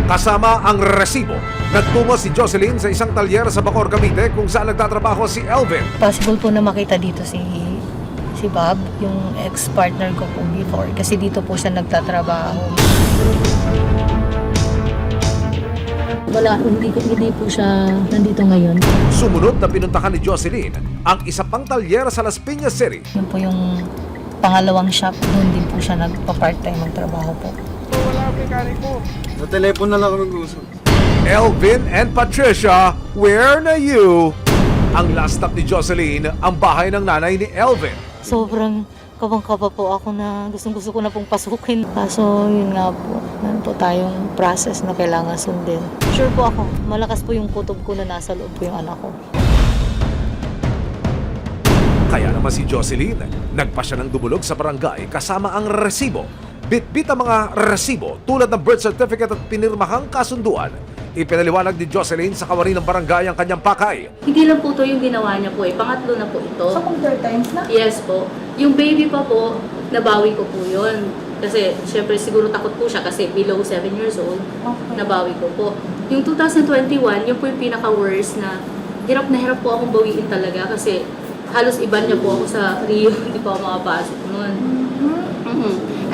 Kasama ang resibo. Nagtungo si Jocelyn sa isang talyer sa Bacoor, Cavite kung saan nagtatrabaho si Elvin. Possible po na makita dito si Bob, yung ex-partner ko po before. Kasi dito po siya nagtatrabaho. Wala, hindi po siya nandito ngayon. Sumunod na pinuntahan ni Jocelyn ang isa pang talyer sa Las Piñas City. Yun po yung pangalawang shop. Doon din po siya nagpa-part-time magtrabaho po. Wala ang mekaniko. Sa telepono na lang kami mag-usap. Elvin and Patricia, where na you? Ang last stop ni Jocelyn, ang bahay ng nanay ni Elvin. Sobrang kabang-kaba po ako na gustong-gusto ko na pong pasukin. Kaso yun nga po, meron po tayong process na kailangan sundin. Sure po ako, malakas po yung kutob ko na nasa loob po yung anak ko. Kaya naman si Jocelyn, nagpa siya ng dumulog sa barangay kasama ang resibo. Bit-bit ang mga resibo tulad ng birth certificate at pinirmahang kasunduan. Ipinaliwanag ni Jocelyn sa kawani ng barangay ang kanyang pakay. Hindi lang po ito yung ginawa niya po eh. Pangatlo na po ito. So, kung third times na? Yes po. Yung baby pa po, nabawi ko po yun. Kasi syempre siguro takot po siya kasi below 7 years old. Okay. Nabawi ko po. Yung 2021, yun po yung pinaka-worst na hirap po akong bawiin talaga kasi halos iba niya po ako sa Rio. Hindi po ako makapasok noon.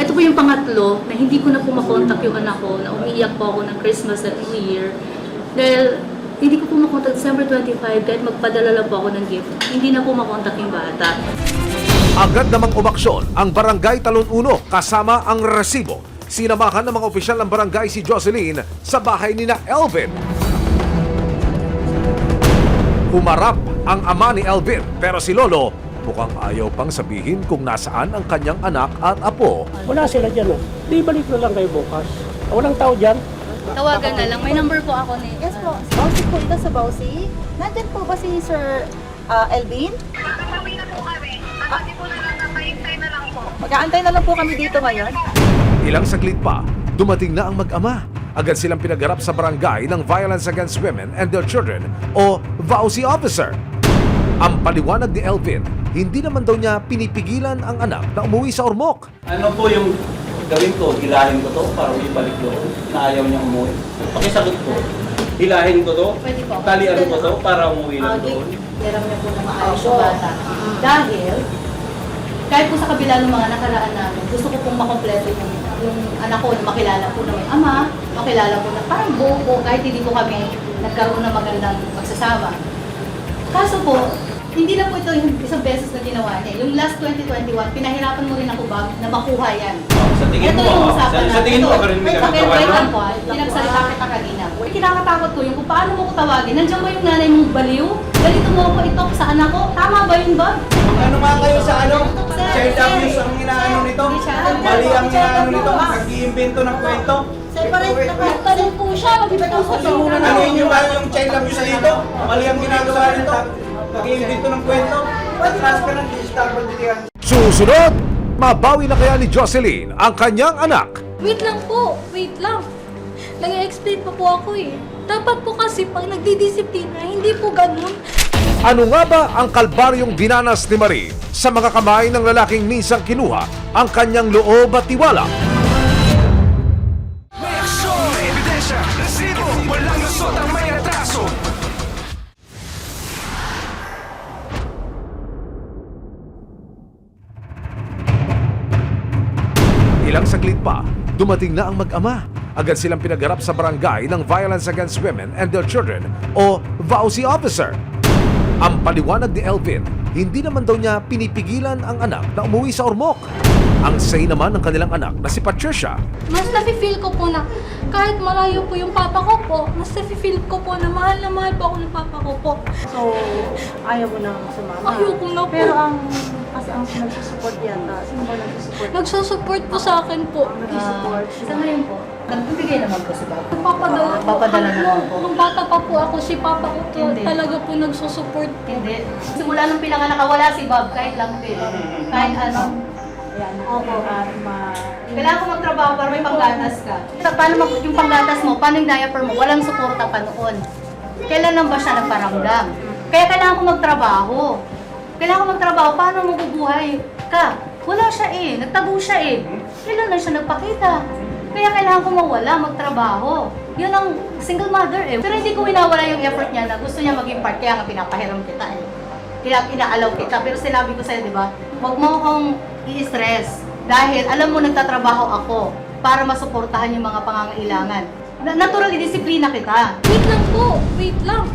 Ito po yung pangatlo na hindi ko na po makontak yung anak ko na umiiyak po ako ng Christmas at New Year. Dahil hindi ko po makontak December 25 kahit magpadala lang po ako ng gift. Hindi na po makontak yung bata. Agad namang umaksyon ang barangay Talon 1 kasama ang resibo. Sinamahan ng mga opisyal ng barangay si Jocelyn sa bahay ni na Elvin. Humarap ang ama ni Elvin pero si Lolo mukhang ayaw pang sabihin kung nasaan ang kanyang anak at apo. Wala sila dyan. Di balik na lang kayo bukas. Walang tao dyan. Tawagan na lang. May number po ako ni... Yes po. Bausi po ito sa Bausi. Nandyan po ba si Sir Elvin? Nakakasabi na po kami. Sabi po na lang na mahintay na lang po. Mag-aantay na lang po kami dito ngayon. Ilang saglit pa, dumating na ang mag-ama. Agad silang pinagharap sa barangay ng Violence Against Women and Their Children o VAUSI officer. Ang paliwanag ni Elvin, hindi naman daw niya pinipigilan ang anak na umuwi sa Ormoc. Ano po yung gawin ko? Hilahin ko to para ibalik doon na ayaw niya umuwi. Pakisagot ko. Hilahin ko to? Pwede po. Talian ko to para umuwi lang doon? Hiram niya po na maayos yung bata. Dahil, kahit po sa kabila ng mga nakaraan namin, gusto ko pong makompleto yung anak ko na makilala po na may ama, makilala po na parang buo po kahit hindi po kami nagkaroon ng magandang pagsasama. Kaso po, hindi lang po ito yung isang beses na ginawa niya. Yung last 2021, pinahirapan mo rin ako ba na makuha yan. Sa tingin Ito mo, yung usapan sa tingin mo, karoon may Pakinggan ginagawa po, pinagsalita kita kanina. Kinakatakot ko yung kung paano mo ko tawagin. Nandiyan ba yung nanay mong baliw? Ganito mo ako itok sa anak ko? Tama ba yun ba? Ano nga kayo sa ano? Sir, Child sir. abuse ang inaano nito? Hindi siya. Mali ang inaano nito? Nag-iimbento ng kwento? Nagtanong po siya, magbibitaw ko to. Ano yun ba yung child abuse dito? Mali ang ginagawa nito? Nag-iimbento ng kwento? Transfer ng digital pagtitigan. Susunod, mabawi na kaya ni Jocelyn ang kanyang anak. Wait lang po, wait lang. Nag-explain pa po ako eh. Dapat po kasi pag nagdidisiplina, hindi po ganun. Ano nga ba ang kalbaryong dinanas ni Marie sa mga kamay ng lalaking minsang kinuha ang kanyang loob at tiwala? May aksyon, may ebidensya, resibo, walang lusot ang may atraso. Ilang saglit pa, dumating na ang mag-ama. Agad silang pinagharap sa barangay ng Violence Against Women and Their Children o VAUSI officer. Ang paliwanag ni Elvin, hindi naman daw niya pinipigilan ang anak na umuwi sa Ormoc. Ang say naman ng kanilang anak na si Patricia. Mas nafe-feel ko po na kahit malayo po yung papa ko po, mas nafe-feel ko po na mahal po ako ng papa ko po. So, ayaw mo na sumama. Ayoko na po. Pero kasi ang nagsusupport yata. Sino ba nagsusupport? Nagsusupport po sa akin po. Nagsusupport. Sa ngayon po, nagbibigay naman po si Bob. Nagpapadala po. Papadala naman po. Nung bata pa po ako, si papa ko po Hindi. talaga po nagsusupport po. Hindi. Simula nung pinanganak, wala si Bob kahit lang din. Kahit ano. Ayan. Opo. Kailangan ko magtrabaho para may panggatas ka. Paano yung panggatas mo, paano yung diaper mo, walang suporta pa noon. Kailan lang ba siya nagparamdam? Kaya kailangan ko magtrabaho. Kailangan ko magtrabaho, paano mabubuhay ka? Wala siya eh, nagtago siya eh. Kailan na siya nagpakita? Kaya kailangan ko mawala, magtrabaho. Yun ang single mother eh. Pero hindi ko winawala yung effort niya na gusto niya maging part, kaya nga pinapahiram kita eh. Kaya inaalaw kita. Pero sinabi ko sa'yo, di ba, huwag mo akong i-stress. Dahil alam mo, nagtatrabaho ako para masuportahan yung mga pangangailangan. Natural, disiplina kita. Wait lang po, wait lang.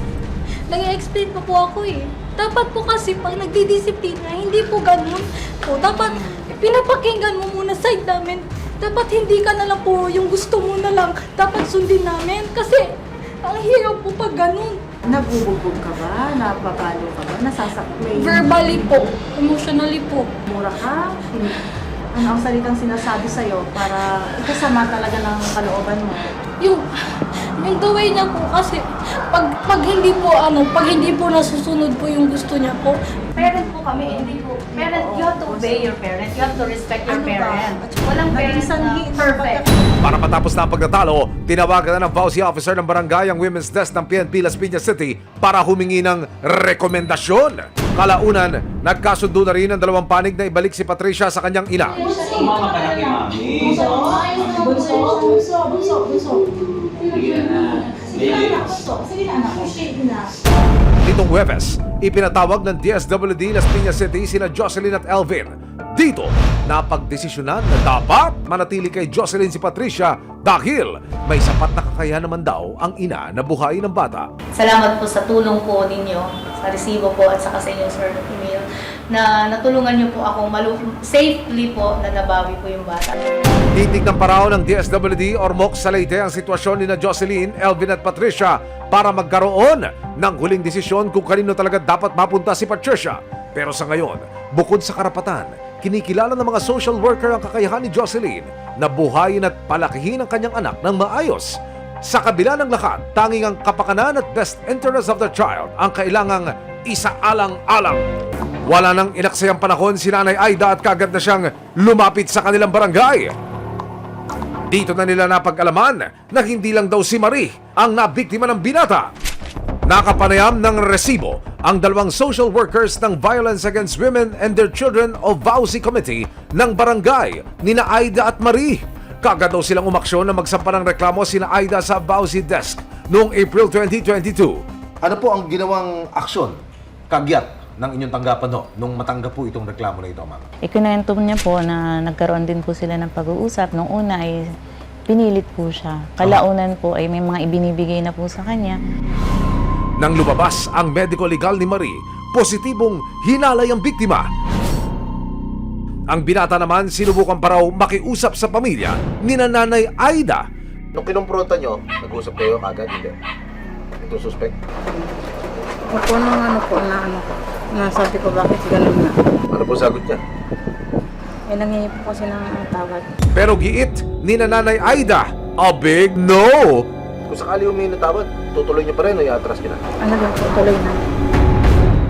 Nag-explain pa po ako eh. Dapat po kasi pag nagdidisiplina, hindi po ganun. Po, dapat pinapakinggan mo muna side namin. Dapat hindi ka na lang po yung gusto mo na lang. Dapat sundin namin. Kasi ang hirap po pag ganun. Nabubugbog ka ba? Napapalo ka ba? Nasasakmay? Verbally po, emotionally po. Mura ka? Ano ang salitang sinasabi sa'yo para ikasama talaga ng kalooban mo? Yung the way niya po kasi pag hindi po nasusunod po yung gusto niya po. Parent po kami, hindi po. Parent, you have to obey your parent. You have to respect your Ano ba? parent. Walang Naging parent na sanhi ng perfect. Para matapos na ang pagtatalo, tinawagan na ng VAUSI officer ng barangay ang women's desk ng PNP Las Piñas City para humingi ng rekomendasyon. Kalaunan, nagkasundo na rin ang dalawang panig na ibalik si Patricia sa kanyang ina. Sumama ka na kay mami. Sige na. Nitong Huwebes, ipinatawag ng DSWD Las Piñas City sina Jocelyn at Elvin. Dito, napagdesisyonan na dapat manatili kay Jocelyn si Patricia dahil may sapat na kakayahan naman daw ang ina na buhayin ng bata. Salamat po sa tulong po ninyo, sa resibo po at saka sa inyong sir email, na natulungan niyo po akong safely po na nabawi po yung bata. Titignan pa raw ng DSWD or MOC sa Leyte ang sitwasyon ni na Jocelyn, Elvin at Patricia para magkaroon ng huling desisyon kung kanino talaga dapat mapunta si Patricia. Pero sa ngayon, bukod sa karapatan, kinikilala ng mga social worker ang kakayahan ni Jocelyn na buhayin at palakihin ang kanyang anak ng maayos. Sa kabila ng lahat, tanging ang kapakanan at best interest of the child ang kailangang isaalang-alang. Wala nang inaksayang panahon si Nanay Aida at kagad na siyang lumapit sa kanilang barangay. Dito na nila napag-alaman na hindi lang daw si Marie ang nabiktima ng binata. Nakapanayam ng resibo ang dalawang social workers ng Violence Against Women and Their Children o VAUSI Committee ng barangay nina Aida at Marie. Kagad daw silang umaksyon na magsampa ng reklamo sina Aida sa VAUSI desk noong April 2022. Ano po ang ginawang aksyon, kagyat ng inyong tanggapan nung matanggap po itong reklamo na ito, ma'am? Ikinento niya po na nagkaroon din po sila ng pag-uusap. Nung una ay pinilit po siya. Kalaunan po ay may mga ibinibigay na po sa kanya. Nang lumabas ang medical legal ni Marie, positibong hinalay ang biktima. Ang binata naman sinubukan pa raw makiusap sa pamilya ni Nanay Aida. Nung kinumpronta nyo, nag-usap kayo kagad, hindi? Itong suspect? Ako nung nasabi ko bakit ganun na. Ano po sagot niya? Eh, nangingi po kasi ng tawad. Pero giit ni Nanay Aida, a big no! Kung sakali humingi ng tawad, tutuloy nyo pa rin o i-atras nyo na? Ano lang po, tuloy na.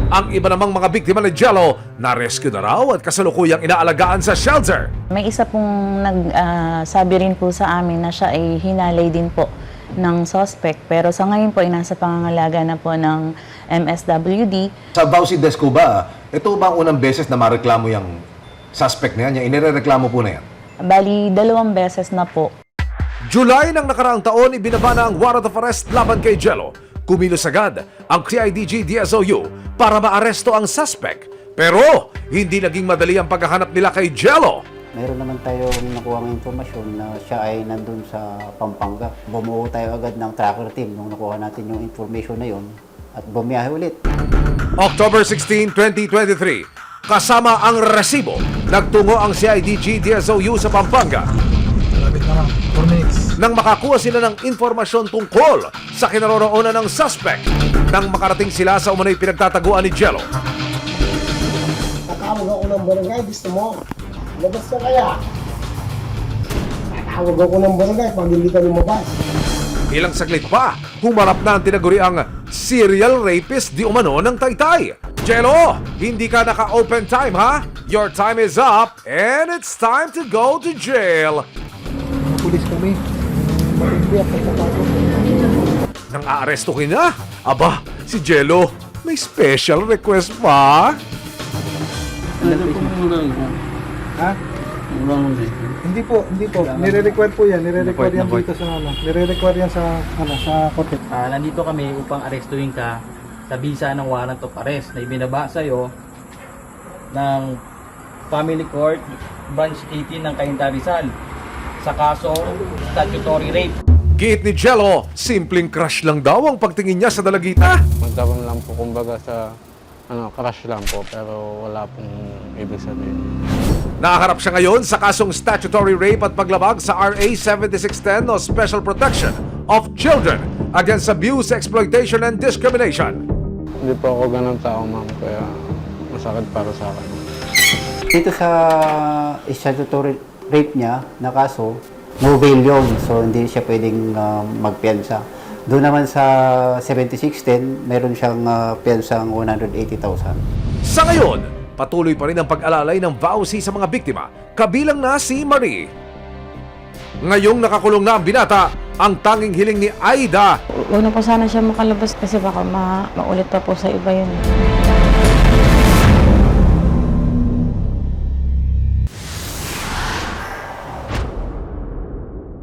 Ang iba namang mga biktima ng Jello, na-rescue na raw at kasalukuyang inaalagaan sa shelter. May isa pong nagsabi rin po sa amin na siya ay hinalay din po ng suspect. Pero sa ngayon po ay nasa pangangalaga na po ng MSWD. Sa VAUSI desk ko ba, ito ba ang unang beses na mareklamo yung suspect na yan? Yung inireklamo po na yan? Bali, 2 beses na po. July ng nakaraang taon, ibinaba na ang warrant of arrest laban kay Jello. Kumilos agad ang CIDG DSOU para maaresto ang suspect. Pero hindi naging madali ang paghahanap nila kay Jello. Meron naman tayong nakuha ng informasyon na siya ay nandun sa Pampanga. Bumuo tayo agad ng tracker team nung nakuha natin yung information na yun at bumiyahe ulit. October 16, 2023, kasama ang resibo, nagtungo ang CIDG DSOU sa Pampanga. Nang makakuha sila ng informasyon tungkol sa kinaroroonan ng suspect, nang makarating sila sa umano'y pinagtataguan ni Jello. Tatawag ako ng barangay, gusto mo? Labas ka kaya? Tatawag ako ng barangay pag hindi ka lumabas. Ilang saglit pa, humarap na ang tinaguriang serial rapist di umano ng Taytay. Jello, hindi ka naka-open time ha? Your time is up and it's time to go to jail. Pulis kami. Matindi ako sa bago. Nang aarestuhin na, aba, si Jello, may special request pa? Ha? Hindi po. Nire-require po yan. Nire-require yan dito sa Nire-require yan sa korte. Nandito kami upang arestuhin ka sa bisa ng warrant of arrest na ibinaba sa'yo ng Family Court Branch 18 ng Cainta Rizal sa kasong statutory rape. Git ni Jello, simpleng crush lang daw ang pagtingin niya sa dalagita. Magkaroon lang po kumbaga sa crush lang po pero wala pong ibig sabihin. Nakaharap siya ngayon sa kasong statutory rape at paglabag sa RA 7610 o Special Protection of Children against Abuse, Exploitation, and Discrimination. Hindi po ako ganun tao, ma'am, kaya masakit para sa akin. Dito sa statutory rape niya na kaso, no bail yun. So, hindi siya pwedeng magpiyansa. Doon naman sa 7610, meron siyang piyansang 180,000. Sa ngayon, patuloy pa rin ang pag-alalay ng VAUSI sa mga biktima, kabilang na si Marie. Ngayong nakakulong na ang binata, ang tanging hiling ni Aida, Una po sana siya makalabas kasi baka maulit pa po sa iba yun.